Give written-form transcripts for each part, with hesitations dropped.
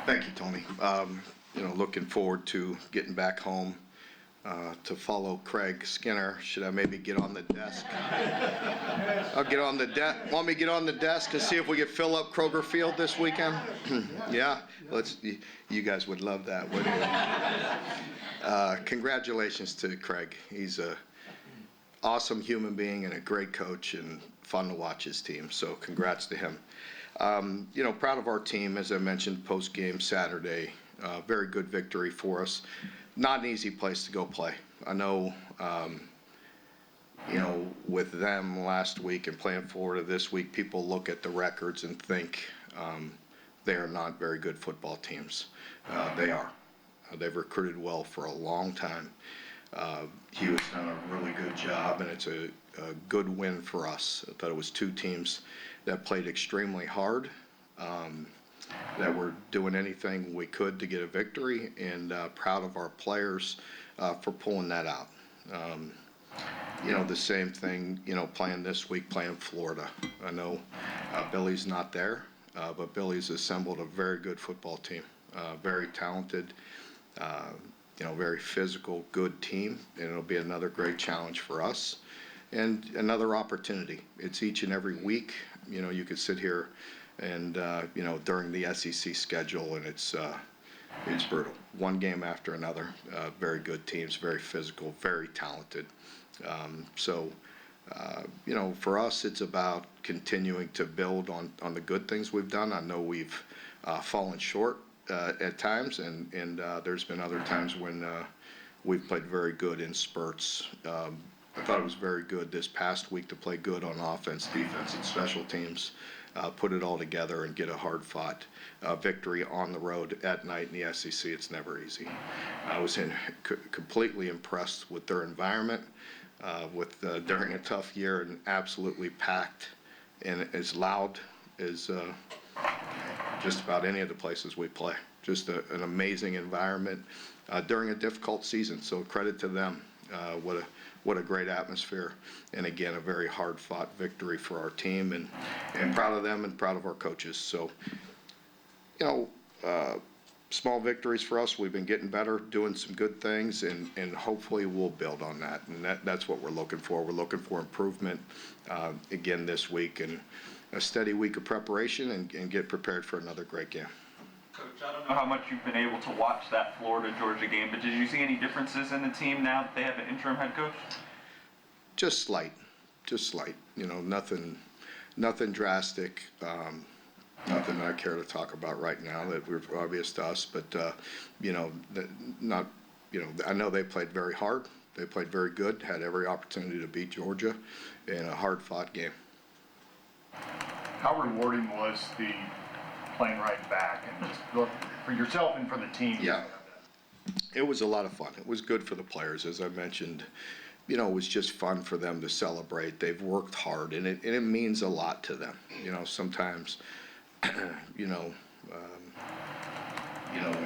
Thank you, Tony. Looking forward to getting back home to follow Craig Skinner. Should I maybe get on the desk? I'll get on the desk. Want me to get on the desk and see if we can fill up Kroger Field this weekend? Yeah, you guys would love that, wouldn't you? Congratulations to Craig. He's a awesome human being and a great coach and fun to watch his team. So congrats to him. Proud of our team, as I mentioned, post-game Saturday. Very good victory for us. Not an easy place to go play. I know, with them last week and playing Florida this week, people look at the records and think they are not very good football teams. They are. They've recruited well for a long time. Hugh has done a really good job, and it's a good win for us. I thought it was two teams that played extremely hard, that were doing anything we could to get a victory, and proud of our players for pulling that out. The same thing, playing this week, playing Florida. I know Billy's not there, but Billy's assembled a very good football team, very talented, very physical, good team, and it'll be another great challenge for us and another opportunity. It's each and every week. You could sit here and, during the SEC schedule, and it's brutal. One game after another. Very good teams, very physical, very talented. For us, it's about continuing to build on the good things we've done. I know we've fallen short at times, and there's been other times when we've played very good in spurts. I thought it was very good this past week to play good on offense, defense, and special teams, put it all together and get a hard-fought victory on the road at night in the SEC. It's never easy. I was completely impressed with their environment, during a tough year, and absolutely packed and as loud as just about any of the places we play. Just an amazing environment during a difficult season. So credit to them. What a great atmosphere, and again, a very hard-fought victory for our team, and proud of them and proud of our coaches. So, small victories for us. We've been getting better, doing some good things, and hopefully we'll build on that. And that's what we're looking for. We're looking for improvement again this week, and a steady week of preparation, and get prepared for another great game. Coach, I don't know how much you've been able to watch that Florida-Georgia game, but did you see any differences in the team now that they have an interim head coach? Just slight. Nothing drastic. Nothing I care to talk about right now that were obvious to us, but I know they played very hard. They played very good. Had every opportunity to beat Georgia in a hard-fought game. How rewarding was the playing right back, and just for yourself and for the team? Yeah, it was a lot of fun. It was good for the players, as I mentioned. It was just fun for them to celebrate. They've worked hard, and it means a lot to them. Sometimes, when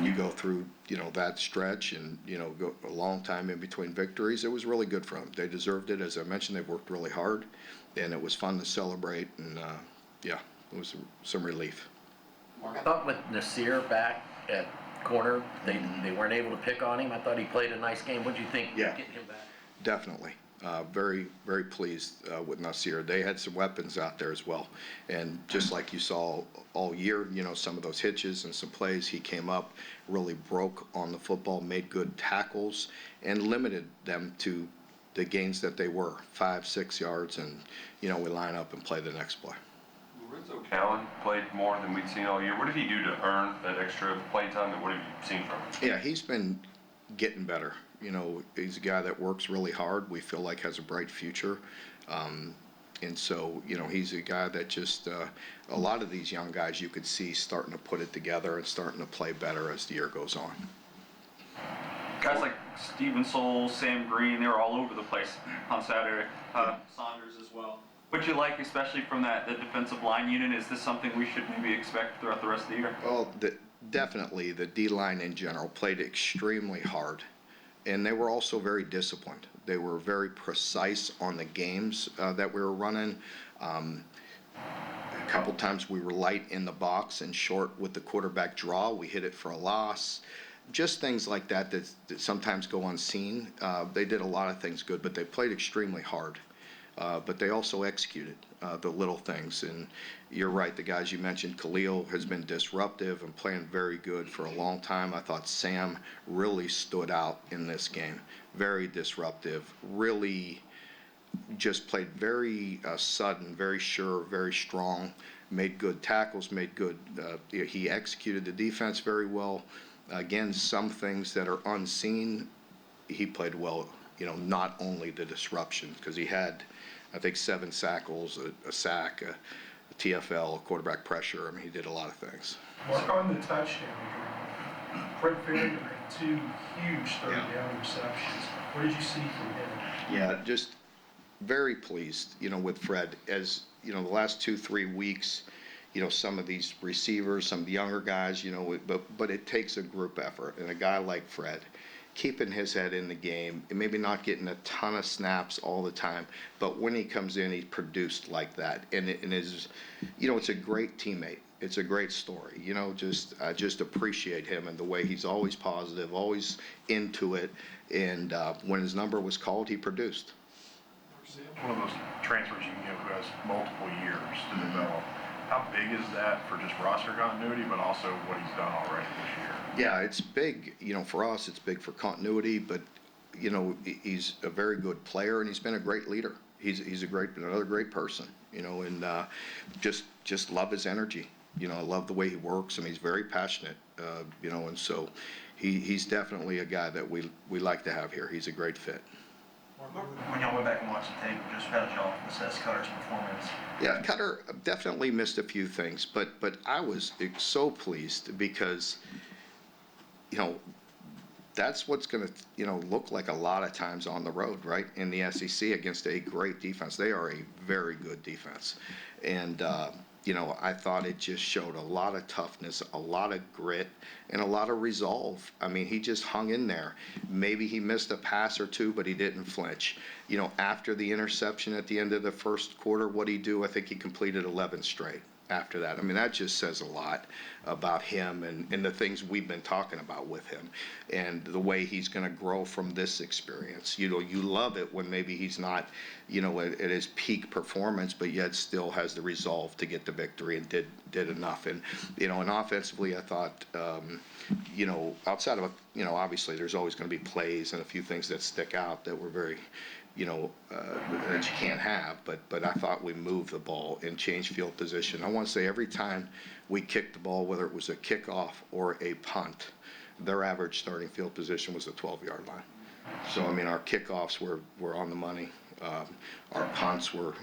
you go through, that stretch and, go a long time in between victories, it was really good for them. They deserved it. As I mentioned, they've worked really hard, and it was fun to celebrate, and, it was some relief. I thought with Nasir back at corner, they weren't able to pick on him. I thought he played a nice game. What do you think getting him back? Definitely. Very, very pleased with Nasir. They had some weapons out there as well. And just like you saw all year, some of those hitches and some plays, he came up, really broke on the football, made good tackles, and limited them to the gains that they were, 5-6 yards, and, we line up and play the next play. Lorenzo Callan played more than we'd seen all year. What did he do to earn that extra play time, and what have you seen from him? Yeah, he's been getting better. He's a guy that works really hard. We feel like has a bright future. And so, he's a guy that just, a lot of these young guys you could see starting to put it together and starting to play better as the year goes on. Guys like Steven Soul, Sam Green, they were all over the place on Saturday. Saunders as well. What you like, especially from the defensive line unit, is this something we should maybe expect throughout the rest of the year? Well, definitely the D-line in general played extremely hard, and they were also very disciplined. They were very precise on the games that we were running. A couple times we were light in the box and short with the quarterback draw. We hit it for a loss. Just things like that sometimes go unseen. They did a lot of things good, but they played extremely hard. But they also executed the little things. And you're right, the guys you mentioned, Khalil has been disruptive and playing very good for a long time. I thought Sam really stood out in this game. Very disruptive, really just played very sudden, very sure, very strong, made good tackles, made good, he executed the defense very well. Again, some things that are unseen, he played well, not only the disruption, because he had, I think, 7 tackles, a sack, a TFL, a quarterback pressure. I mean, he did a lot of things. Mark, on the touchdown, Fred Fairweather had 2 huge third-down receptions. What did you see from him? Yeah, just very pleased, with Fred. As, the last 2-3 weeks, some of these receivers, some of the younger guys, but it takes a group effort. And a guy like Fred, keeping his head in the game, and maybe not getting a ton of snaps all the time, but when he comes in, he's produced like that. And it's a great teammate. It's a great story. I just appreciate him and the way he's always positive, always into it. And when his number was called, he produced. One of those transfers you can get who has multiple years to develop. How big is that for just roster continuity, but also what he's done already this year? Yeah, it's big. For us, it's big for continuity, but he's a very good player and he's been a great leader. He's another great person. And just love his energy. I love the way he works. I mean, he's very passionate. And so he's definitely a guy that we like to have here. He's a great fit. When y'all went back and watched the tape, just how did y'all assess Cutter's performance? Yeah, Cutter definitely missed a few things, but I was so pleased because, that's what's going to, look like a lot of times on the road, right? In the SEC against a great defense. They are a very good defense. And, I thought it just showed a lot of toughness, a lot of grit, and a lot of resolve. I mean, he just hung in there. Maybe he missed a pass or two, but he didn't flinch. After the interception at the end of the first quarter, what'd he do? I think he completed 11 straight after that. I mean, that just says a lot about him and the things we've been talking about with him and the way he's going to grow from this experience. You love it when maybe he's not, at his peak performance, but yet still has the resolve to get the victory and did enough. And, and offensively, I thought, outside of, obviously there's always going to be plays and a few things that stick out that were very, that you can't have, but I thought we moved the ball and changed field position. I want to say every time we kicked the ball, whether it was a kickoff or a punt, their average starting field position was the 12-yard line. So, I mean, our kickoffs were on the money. Our punts were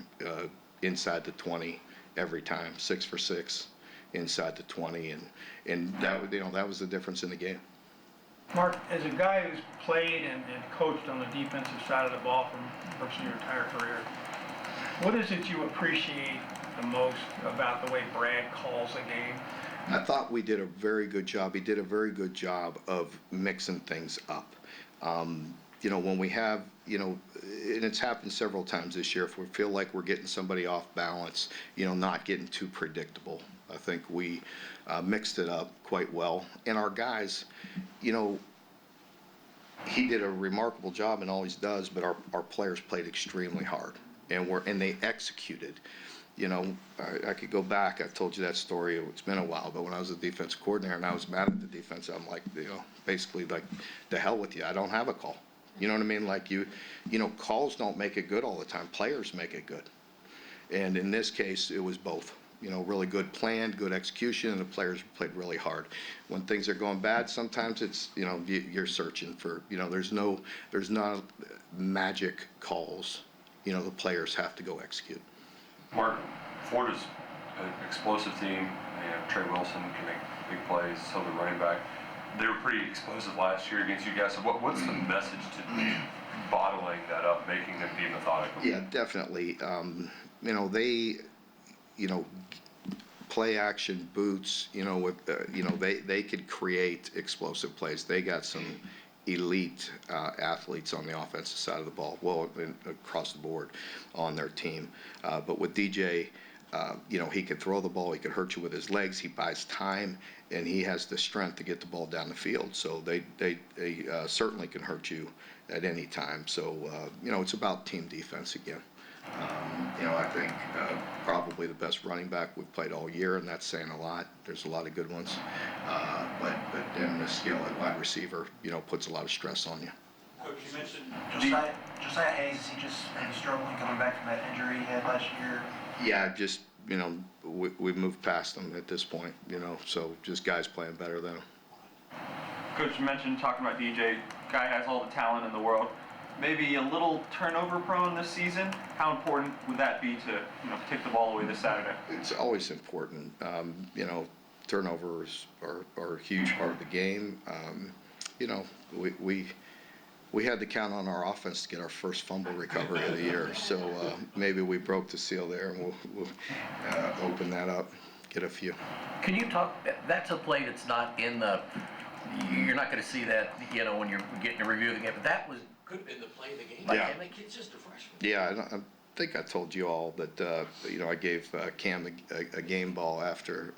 inside the 20 every time, 6 for 6 inside the 20, and that was the difference in the game. Mark, as a guy who's played and coached on the defensive side of the ball for virtually your entire career, what is it you appreciate the most about the way Brad calls a game? I thought we did a very good job. He did a very good job of mixing things up. When we have, and it's happened several times this year, if we feel like we're getting somebody off balance, not getting too predictable. I think we mixed it up quite well. And our guys, he did a remarkable job and always does, but our players played extremely hard and they executed. I could go back. I've told you that story. It's been a while, but when I was a defense coordinator and I was mad at the defense, I'm like, basically like, the hell with you. I don't have a call. You know what I mean? Like calls don't make it good all the time. Players make it good. And in this case, it was both. Really good plan, good execution, and the players played really hard. When things are going bad, sometimes it's, you're searching for, there's not magic calls. The players have to go execute. Mark, Florida's an explosive team, and Trey Wilson can make big plays, so the running back. They were pretty explosive last year against you guys. So what's the message to bottling that up, making them be methodical? Yeah, definitely. They, play action boots, with, they could create explosive plays. They got some elite athletes on the offensive side of the ball, well, across the board on their team. But with DJ, he could throw the ball, he could hurt you with his legs, he buys time, and he has the strength to get the ball down the field. So they certainly can hurt you at any time. So, it's about team defense again. I think probably the best running back we've played all year, and that's saying a lot. There's a lot of good ones. But then the skill at wide receiver, puts a lot of stress on you. Coach, you mentioned Josiah Hayes, is he just maybe struggling coming back from that injury he had last year? Yeah, just, we've moved past them at this point, so just guys playing better than them. Coach, you mentioned talking about DJ. Guy has all the talent in the world. Maybe a little turnover prone this season. How important would that be to take the ball away this Saturday? It's always important. Turnovers are a huge part of the game. We had to count on our offense to get our first fumble recovery of the year. So maybe we broke the seal there, and we'll open that up, get a few. Can you talk, that's a play that's not in the, you're not going to see that, when you're getting a review of the game, but that could have been the play of the game. Yeah. And the kid's just a freshman. Yeah, I think I told you all that, I gave Cam a game ball after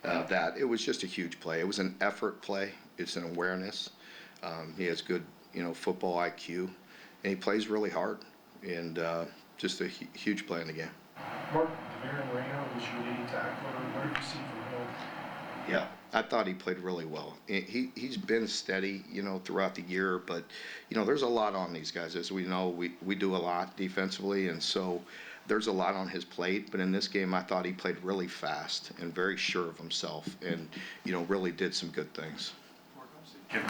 that. It was just a huge play. It was an effort play. It's an awareness. He has good, football IQ, and he plays really hard, and just a huge play in the game. Mark, Devin Moreno was your leading tackler. What did you see from him? Yeah, I thought he played really well. He's been steady, throughout the year, but, there's a lot on these guys. As we know, we do a lot defensively, and so there's a lot on his plate. But in this game, I thought he played really fast and very sure of himself, and, really did some good things. Kid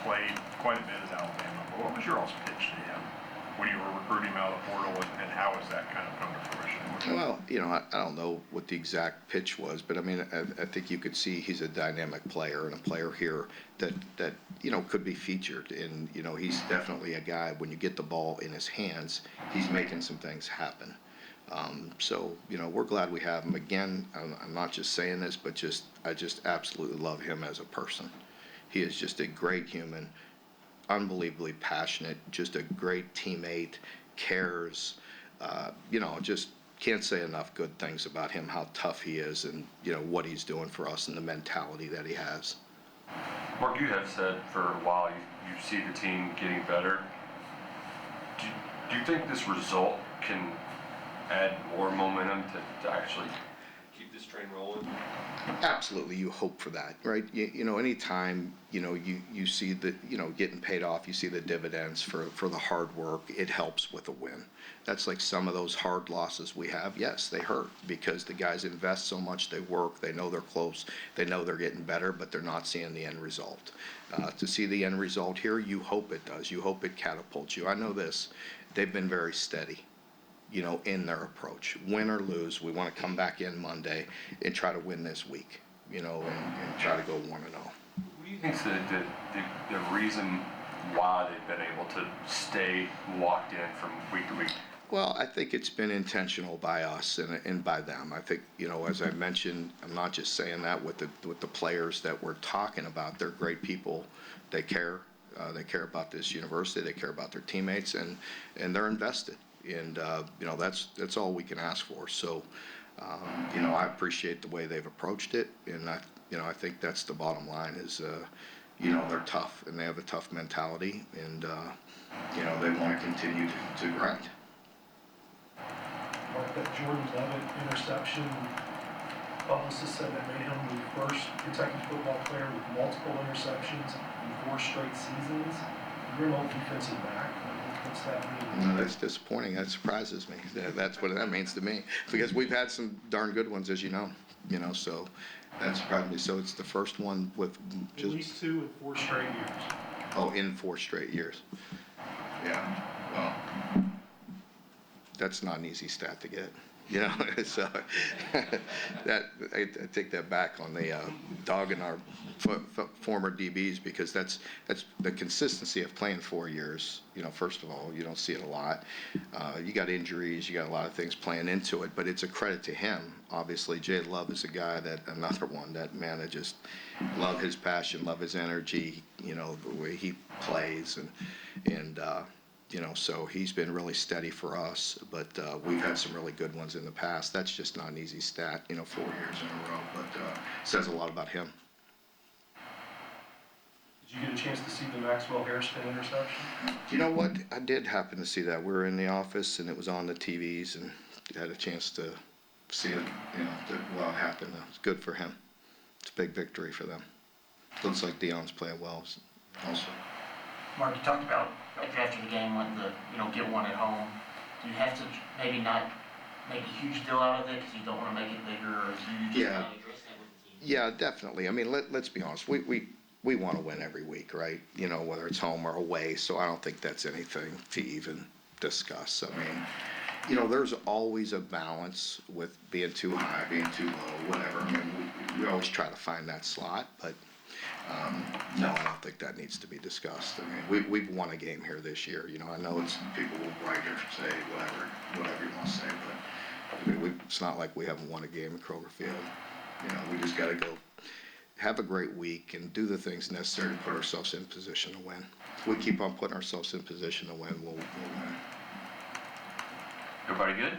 played quite a bit as Alabama, but what was your all's pitch to him when you were recruiting him out of the portal, and how has that kind of come to fruition? Well, I don't know what the exact pitch was, but I think you could see he's a dynamic player, and a player here that could be featured. And he's definitely a guy, when you get the ball in his hands, he's making some things happen. So we're glad we have him. Again, I'm not just saying this, but I just absolutely love him as a person. He is just a great human, unbelievably passionate, just a great teammate, cares, just can't say enough good things about him, how tough he is, and, what he's doing for us and the mentality that he has. Mark, you have said for a while you see the team getting better. Do you think this result can add more momentum to actually keep this train rolling? Absolutely, you hope for that, right? Anytime, you see the, getting paid off, you see the dividends for the hard work, it helps with a win. That's like some of those hard losses we have. Yes, they hurt because the guys invest so much, they work, they know they're close, they know they're getting better, but they're not seeing the end result. To see the end result here, you hope it does. You hope it catapults you. I know this, they've been very steady, in their approach. Win or lose, we want to come back in Monday and try to win this week, and try to go 1-0. What do you think is the reason why they've been able to stay locked in from week to week? Well, I think it's been intentional by us and by them. I think, as I mentioned, I'm not just saying that with the players that we're talking about. They're great people. They care. They care about this university. They care about their teammates, and they're invested. And that's all we can ask for. So, I appreciate the way they've approached it, and I think that's the bottom line. Is they're tough, and they have a tough mentality, and they want to continue to grind. Mark, that Jordan Levitt interception, publicist said that made him the first Kentucky football player with multiple interceptions in 4 straight seasons. You're an old defensive back. What's that mean? No, that's disappointing. That surprises me. That's what that means to me, because we've had some darn good ones, as you know. So that surprised me. So it's the first one with At least 2 in 4 straight years. Oh, in 4 straight years. Yeah. Well, that's not an easy stat to get. So that I take that back on the dogging our former DBs, because that's the consistency of playing 4 years. First of all, you don't see it a lot. You got injuries, you got a lot of things playing into it, but it's a credit to him. Obviously, Jay Love is a guy another one that, man, I just love his passion, love his energy. The way he plays, and So he's been really steady for us, but we've had some really good ones in the past. That's just not an easy stat, 4 years in a row, but says a lot about him. Did you get a chance to see the Maxwell Hairston interception? You know what? I did happen to see that. We were in the office and it was on the TVs and had a chance to see it, what happened. It was good for him. It's a big victory for them. Looks like Deion's playing well also. Mark, you talked about after the game wanting to, get one at home. Do you have to maybe not make a huge deal out of it because you don't want to make it bigger, or do you just Yeah. want to address that with the team? Yeah, definitely. I mean, let's be honest. We want to win every week, right? Whether it's home or away. So I don't think that's anything to even discuss. I mean, there's always a balance with being too high, being too low, whatever. I mean, we always try to find that slot, but no, I don't think that needs to be discussed. I mean, we've won a game here this year. I know people will write or say whatever you want to say, but I mean, it's not like we haven't won a game in Kroger Field. We just got to go have a great week and do the things necessary to put ourselves in position to win. If we keep on putting ourselves in position to win, we'll win. Everybody good?